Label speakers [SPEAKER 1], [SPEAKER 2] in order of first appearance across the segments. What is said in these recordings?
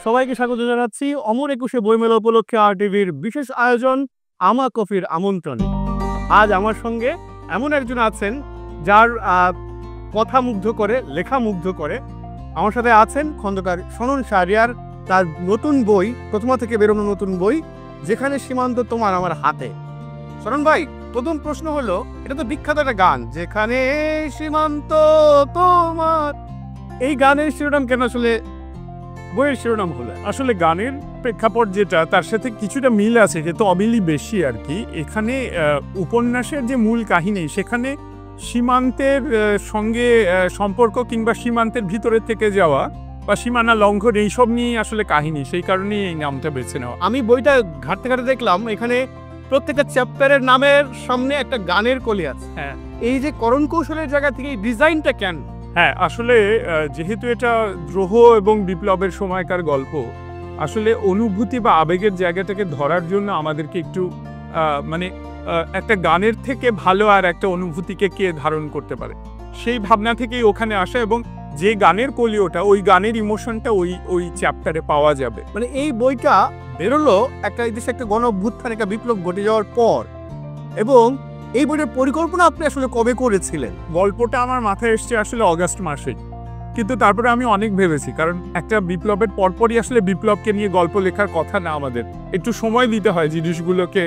[SPEAKER 1] সবাইকে স্বাগত জানাচ্ছি অমর একুশে বইমেলা উপলক্ষে RTVর বিশেষ আয়োজন আমা কফির আমন্ত্রণে। আজ আমার সঙ্গে এমন একজন আছেন যার কথা মুগ্ধ করে, লেখা মুগ্ধ করে। আমার সাথে আছেন খন্দকার সনন শাহরিয়ার, তার নতুন বই, প্রথমা থেকে বেরোনো নতুন বই যেখানে সীমান্ত তোমার আমার হাতে। সনন ভাই, প্রথম প্রশ্ন হলো, এটা তো বিখ্যাত একটা গান, যেখানে সীমান্ত তোমার, এই গানের শিরোনাম কেন আসলে বইয়ের শিরোনাম হলো?
[SPEAKER 2] আসলে গানের প্রেক্ষাপট যেটা, তার সাথে কিছুটা মিল আছে, কিন্তু অমিলই বেশি আর কি। এখানে উপন্যাসের যে মূল কাহিনী, সেখানে সীমান্তের সঙ্গে সম্পর্ক কিংবা সীমান্তের ভিতরে থেকে যাওয়া বা সীমানা লঙ্ঘন, এইসব নিয়েই আসলে কাহিনী, সেই কারণেই এই নামটা বেছে নেওয়া।
[SPEAKER 1] আমি বইটা ঘাটতে ঘাটতে দেখলাম এখানে প্রত্যেকটা চ্যাপ্টারের নামের সামনে একটা গানের কলি আছে।
[SPEAKER 2] হ্যাঁ,
[SPEAKER 1] এই যে করণ কৌশলের জায়গা থেকে এই ডিজাইনটা কেন?
[SPEAKER 2] হ্যাঁ, আসলে যেহেতু এটা দ্রোহ এবং বিপ্লবের সময়কার গল্প, আসলে অনুভূতি বা আবেগের জায়গাটাকে ধরার জন্য আমাদেরকে একটু একটা গানের থেকে ভালো আর একটা অনুভূতিকে কে ধারণ করতে পারে, সেই ভাবনা থেকেই ওখানে আসে। এবং যে গানের কলিওটা, ওই গানের ইমোশনটা ওই চ্যাপ্টারে পাওয়া যাবে।
[SPEAKER 1] মানে এই বইটা বেরোলো একটা দেশে একটা গণ অভ্যুত্থান, একটা বিপ্লব ঘটে যাওয়ার পর, এবং এই বইটার পরিকল্পনা আপনি আসলে কবে করেছিলেন?
[SPEAKER 2] গল্পটা আমার মাথায় এসছে আসলে অগাস্ট মাসে, কিন্তু তারপরে আমি অনেক ভেবেছি, কারণ একটা বিপ্লবের পরপরই আসলে বিপ্লবকে নিয়ে গল্প লেখার কথা না, আমাদের একটু সময় দিতে হয় জিনিসগুলোকে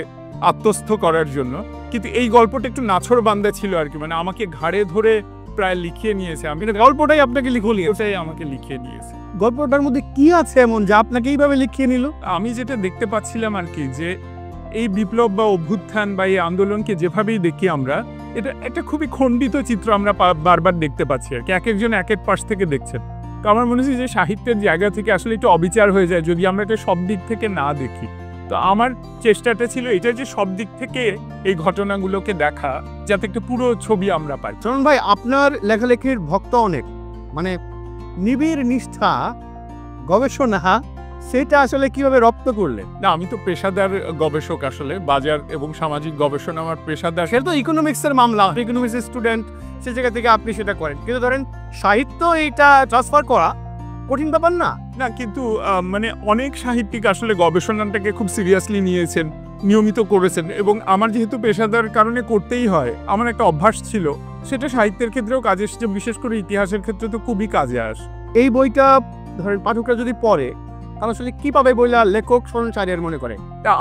[SPEAKER 2] আত্মস্থ করার জন্য। কিন্তু এই গল্পটা একটু নাছোড়বান্দা ছিল আর কি, মানে আমাকে ঘাড়ে ধরে প্রায় লিখিয়ে নিয়েছে। আমি
[SPEAKER 1] গল্পটাই আপনাকে
[SPEAKER 2] ওটাই আমাকে লিখিয়ে নিয়েছে।
[SPEAKER 1] গল্পটার মধ্যে কি আছে এমন যা আপনাকে এইভাবে লিখিয়ে নিল?
[SPEAKER 2] আমি যেটা দেখতে পাচ্ছিলাম আর কি, যে এই বিপ্লব বা অভ্যুত্থান বা এই আন্দোলনকে যেভাবেই দেখি আমরা, এটা একটা খুবই খণ্ডিত চিত্র আমরা বারবার দেখতে পাচ্ছি আর কি। এক একজন এক এক পাশ থেকে দেখছেন। তো আমার মনে হচ্ছে যে সাহিত্যের জায়গা থেকে আসলে একটু অবিচার হয়ে যায় যদি আমরা এটা সব দিক থেকে না দেখি। তো আমার চেষ্টাটা ছিল এটা, যে সব দিক থেকে এই ঘটনাগুলোকে দেখা, যাতে একটা পুরো ছবি আমরা পাই।
[SPEAKER 1] চরণ ভাই, আপনার লেখালেখির ভক্ত অনেক, মানে নিবিড় নিষ্ঠা, গবেষণা, সেটা আসলে কিভাবে রপ্ত করলেন?
[SPEAKER 2] না, আমি তো পেশাদার গবেষক, আসলে বাজার এবং সামাজিক গবেষণা আমার পেশাদার।
[SPEAKER 1] সেটা তো ইকোনমিক্সের মামলা, ইকোনমিক্সের স্টুডেন্ট, সে জায়গা থেকে আপনি সেটা করেন। কিন্তু ধরেন সাহিত্য, এইটা ট্রান্সফার করা কঠিন ব্যাপার না?
[SPEAKER 2] না, কিন্তু অনেক সাহিত্যিক আসলে গবেষণাটাকে খুব সিরিয়াসলি নিয়েছেন, নিয়মিত করেছেন, এবং আমার যেহেতু পেশাদার কারণে করতেই হয়, আমার একটা অভ্যাস ছিল, সেটা সাহিত্যের ক্ষেত্রেও কাজে এসেছে, বিশেষ করে ইতিহাসের ক্ষেত্রে তো খুবই কাজে আসে।
[SPEAKER 1] এই বইটা ধরেন পাঠকরা যদি পড়ে, তাহলে আসলে কি পাবে বইলা লেখক সনন শাহরিয়ার মনে করে?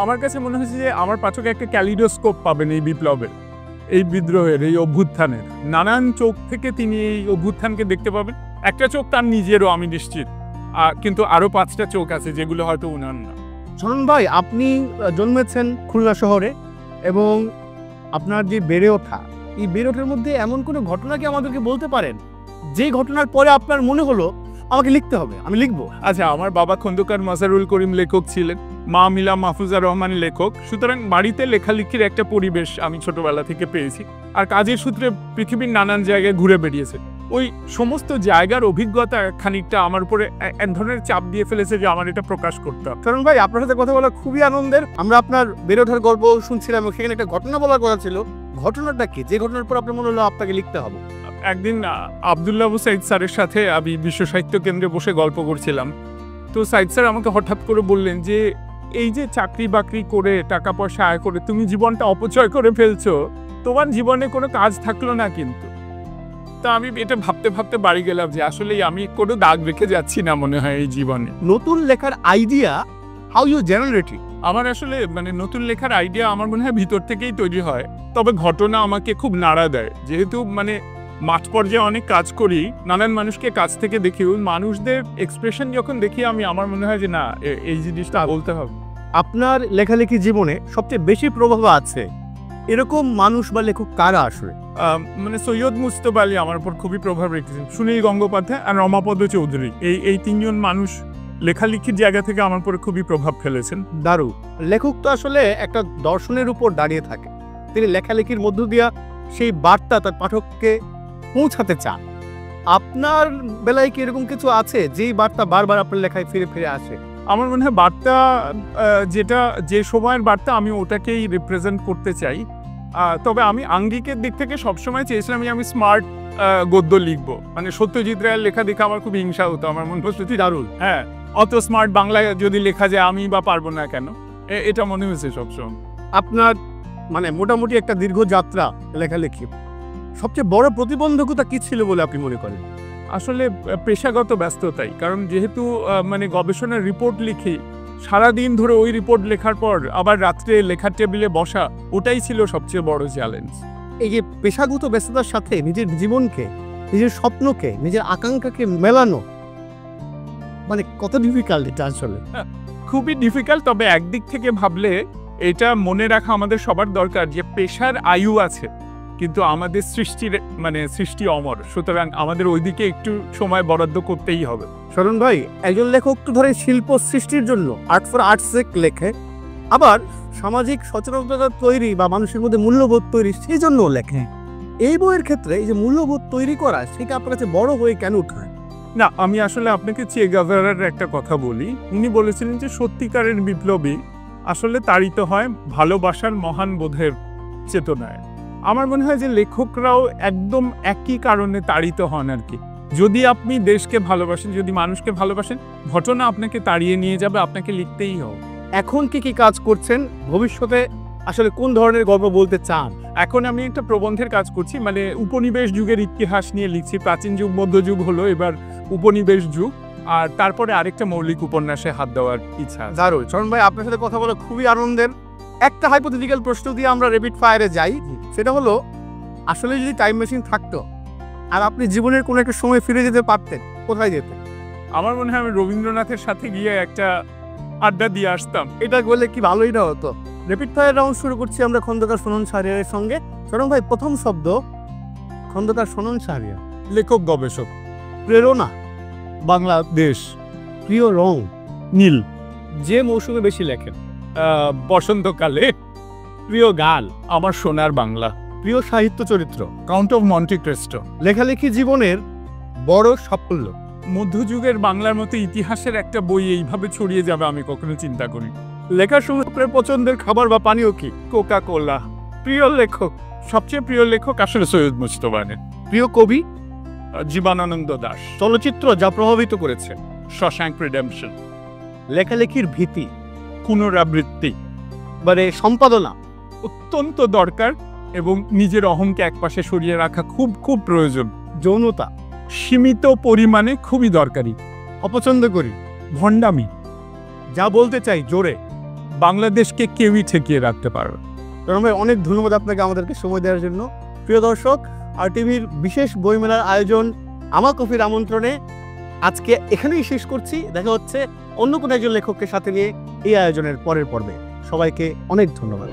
[SPEAKER 2] আমার কাছে মনে হয়েছে যে আমার পাঠক একটা ক্যালিডোস্কোপ পাবেন এই বিপ্লবের, এই বিদ্রোহের, এই অভ্যুত্থানের নানান চোখ থেকে তিনি এই অভ্যুত্থানকে দেখতে পাবেন। একটা চোখ তার নিজেরও, আমি নিশ্চিত, কিন্তু আরো 5টা চোখ আছে যেগুলো হয়তো উনার না।
[SPEAKER 1] সনন ভাই, আপনি জন্মেছেন খুলনা শহরে, এবং আপনার যে বেড়ে ওঠা, এই বেড়ে ওঠার মধ্যে এমন কোনো ঘটনা কি আমাদেরকে বলতে পারেন, যে ঘটনার পরে আপনার মনে হলো আমাকে লিখতে হবে, আমি লিখবো?
[SPEAKER 2] আচ্ছা, আমার বাবা খন্দকার মাজারুল করিম লেখক ছিলেন, মা মিলা মাহফুজা রহমান লেখক, সুতরাং বাড়িতে লেখালেখির একটা পরিবেশ আমি ছোটবেলা থেকে পেয়েছি। আর কাজের সূত্রে পৃথিবীর নানান জায়গায় ঘুরে বেরিয়েছে, ওই সমস্ত জায়গার অভিজ্ঞতা খানিকটা আমার উপরে এক ধরনের চাপ দিয়ে ফেলেছে যে আমার এটা প্রকাশ করতে হবে।
[SPEAKER 1] কারণ ভাই, আপনার সাথে কথা বলা খুবই আনন্দের। আমরা আপনার বেড়ে ওঠার গল্প শুনছিলাম, সেখানে একটা ঘটনা বলার কথা ছিল। ঘটনাটা কি, যে ঘটনার পর আপনার মনে হলো আপনাকে লিখতে হবে?
[SPEAKER 2] একদিন আবদুল্লাহ আবু সাইদ স্যারের সাথে আমি বিশ্ব সাহিত্য কেন্দ্রে বসে গল্প করছিলাম। তো সাইদ স্যার আমাকে হঠাৎ করে বললেন যে, এই যে চাকরি বাকরি করে টাকা পয়সা আয় করে তুমি জীবনটা অপচয় করে ফেলছো, তোমার জীবনে কোনো কাজ থাকলো না কিন্তু। তা আমি এটা ভাবতে ভাবতে বাড়ি গেলাম যে আসলে আমি কোনো দাগ রেখে যাচ্ছি না মনে হয় এই জীবনে।
[SPEAKER 1] নতুন লেখার আইডিয়া, হাউ ইউ জেনারেট ইট?
[SPEAKER 2] আমার আসলে নতুন লেখার আইডিয়া আমার মনে হয় ভিতর থেকেই তৈরি হয়, তবে ঘটনা আমাকে খুব নাড়া দেয়। যেহেতু মাঠ পর্যায়ে অনেক কাজ করি, নানান মানুষকে কাছ থেকে দেখি, মানুষদের এক্সপ্রেশন যখন দেখি আমি, আমার মনে হয় যে না, এই জিনিসটা বলতে হবে।
[SPEAKER 1] আপনার লেখালেখি জীবনে সবচেয়ে বেশি প্রভাব আছে এরকম মানুষ বা লেখক কারা আসলে?
[SPEAKER 2] সৈয়দ মুস্তফা আলী আমার উপর খুবই প্রভাব রেখেছেন, সুনীল গঙ্গোপাধ্যায় আর রমাপদ চৌধুরী, এই 3জন মানুষ লেখালেখির জায়গা থেকে আমার উপরে খুবই প্রভাব ফেলেছেন।
[SPEAKER 1] দারুণ। লেখক তো আসলে একটা দর্শনের উপর দাঁড়িয়ে থাকে, তিনি লেখালেখির মধ্য দিয়া সেই বার্তা তার পাঠককে পৌঁছাতে চান। আপনার বেলায় কি এরকম কিছু আছে যেই বার্তা বারবার আপনার লেখায় ফিরে ফিরে আসে?
[SPEAKER 2] আমার মনে হয় বার্তা, যেটা যে সময়ের বার্তা, আমি ওটাকেই রিপ্রেজেন্ট করতে চাই। তবে আমি আঙ্গিকের দিক থেকে সবসময় চেয়েছিলাম আমি স্মার্ট গদ্য লিখবো। সত্যজিৎ রায়ের লেখা দেখে আমার খুব হিংসা হতো, আমার মনে হচ্ছে দারুণ। হ্যাঁ, অত স্মার্ট বাংলায় যদি লেখা যায় আমি বা পারবো না কেন, এটা মনে হয়েছে সবসময়।
[SPEAKER 1] আপনার মানে মোটামুটি একটা দীর্ঘ যাত্রা লেখালেখি, সবচেয়ে বড় প্রতিবন্ধকতা কি ছিল বলে আপনি মনে করেন?
[SPEAKER 2] আসলে পেশাগত ব্যস্ততাই, কারণ যেহেতু মানে গবেষণার রিপোর্ট লিখি, সারাদিন ধরে ওই রিপোর্ট লেখার পর আবার রাত্রে লেখার টেবিলে বসা, ওটাই ছিল সবচেয়ে বড় চ্যালেঞ্জ।
[SPEAKER 1] এই যে পেশাগত ব্যস্ততার সাথে নিজের জীবনকে, নিজের স্বপ্নকে, নিজের আকাঙ্ক্ষাকে মেলানো মানে কত ডিফিকাল্ট এটা আসলে।
[SPEAKER 2] খুবই ডিফিকাল্ট, তবে একদিক থেকে ভাবলে এটা মনে রাখা আমাদের সবার দরকার যে পেশার আয়ু আছে, কিন্তু আমাদের সৃষ্টির মানে সৃষ্টি অমর, সুতরাং আমাদের ওইদিকে একটু সময় বরাদ্দ করতেই হবে।
[SPEAKER 1] শরণ ভাই, একজন লেখক তো ধরে শিল্প সৃষ্টির জন্য আর্ট ফর আর্টস লেখে, আবার সামাজিক সচেতনতা তৈরি বা মানুষের মধ্যে মূল্যবোধ তৈরি সেই জন্য লেখে। এই বইয়ের ক্ষেত্রে এই যে মূল্যবোধ তৈরি করা, সেটা আপনার কাছে বড় হয়ে কেন উঠায়?
[SPEAKER 2] না, আমি আসলে আপনাকে চে গাভারার একটা কথা বলি। উনি বলেছিলেন যে সত্যিকারের বিপ্লবী আসলে তাড়িত হয় ভালোবাসার মহান বোধের চেতনায়। আমার মনে হয় যে লেখকরাও একদম একই কারণে তাড়িত হন আর কি। যদি আপনি দেশকে ভালোবাসেন, যদি মানুষকে ভালোবাসেন, ঘটনা আপনাকে তাড়িয়ে নিয়ে যাবে, আপনাকে লিখতেই হবে।
[SPEAKER 1] এখন কি কাজ করছেন, ভবিষ্যতে আসলে কোন ধরনের গল্প বলতে চান?
[SPEAKER 2] এখন আমি একটা প্রবন্ধের কাজ করছি, মানে উপনিবেশ যুগের ইতিহাস নিয়ে লিখছি। প্রাচীন যুগ, মধ্যযুগ হলো, এবার উপনিবেশ যুগ, আর তারপরে আরেকটা মৌলিক উপন্যাসে হাত দেওয়ার ইচ্ছা আছে।
[SPEAKER 1] দারুণ। শরণ ভাই, আপনার সাথে কথা বলে খুবই আনন্দের। একটা হাইপোথেটিক্যাল প্রশ্ন দিয়ে আমরা রেপিড ফায়ারে যাই, সেটা হলো আসলে যদি টাইম মেশিন থাকতো আর আপনি জীবনের কোনো একটা সময় ফিরে যেতে পারতেন, কোথায় যেতেন?
[SPEAKER 2] আমার মনে হয় আমি রবীন্দ্রনাথের সাথে গিয়ে একটা আড্ডা দিয়ে আসতাম।
[SPEAKER 1] এটা বললে কি ভালোই না হতো? রেপিড ফায়ার রাউন্ড শুরু করছি আমরা খন্দকার সুনন শাহরিয়ারের সঙ্গে। শরণ ভাই, প্রথম শব্দ খন্দকার সুনন শাহরিয়ার।
[SPEAKER 2] লেখক, গবেষক।
[SPEAKER 1] প্রেরণা,
[SPEAKER 2] বাংলাদেশ।
[SPEAKER 1] প্রিয় রং,
[SPEAKER 2] নীল।
[SPEAKER 1] যে মৌসুমে বেশি লেখেন?
[SPEAKER 2] বসন্তকালে।
[SPEAKER 1] প্রিয় গান,
[SPEAKER 2] আমার সোনার বাংলা।
[SPEAKER 1] প্রিয় সাহিত্য চরিত্র?
[SPEAKER 2] Count of Monte Cristo.
[SPEAKER 1] লেখালেখি জীবনের বড় সাফল্য?
[SPEAKER 2] মধ্যযুগের বাংলার মতো ইতিহাসের একটা বই এইভাবে ছড়িয়ে যাবে আমি কখনো চিন্তা করি।
[SPEAKER 1] লেখার সময় আপনার পছন্দের খাবার বা পানীয় কি?
[SPEAKER 2] Coca Cola.
[SPEAKER 1] প্রিয় লেখক?
[SPEAKER 2] সবচেয়ে প্রিয় লেখক আসলে সৈয়দ মুজতবা।
[SPEAKER 1] প্রিয় কবি?
[SPEAKER 2] জীবনানন্দ দাশ।
[SPEAKER 1] চলচ্চিত্র যা প্রভাবিত করেছে?
[SPEAKER 2] শশাঙ্ক রিডেম্পশন।
[SPEAKER 1] লেখালেখির ভীতি,
[SPEAKER 2] পুনরাবৃত্তি,
[SPEAKER 1] মানে সম্পাদনা
[SPEAKER 2] অত্যন্ত দরকার, এবং নিজের অহংকে একপাশে সরিয়ে রাখা খুব খুব প্রয়োজন।
[SPEAKER 1] যৌনতা
[SPEAKER 2] সীমিত পরিমাণে খুবই দরকারি।
[SPEAKER 1] অপছন্দ করি
[SPEAKER 2] ভণ্ডামি।
[SPEAKER 1] যা বলতে চাই জোরে,
[SPEAKER 2] বাংলাদেশকে কেউই ঠেকিয়ে রাখতে পারবে।
[SPEAKER 1] ভাই, অনেক ধন্যবাদ আপনাকে আমাদেরকে সময় দেওয়ার জন্য। প্রিয় দর্শক, আর টিভির বিশেষ বইমেলার আয়োজন আমার কফির আমন্ত্রণে আজকে এখানেই শেষ করছি। দেখা হচ্ছে অন্য কোনো একজন লেখকের সাথে নিয়ে এই আয়োজনের পরের পর্বে। সবাইকে অনেক ধন্যবাদ।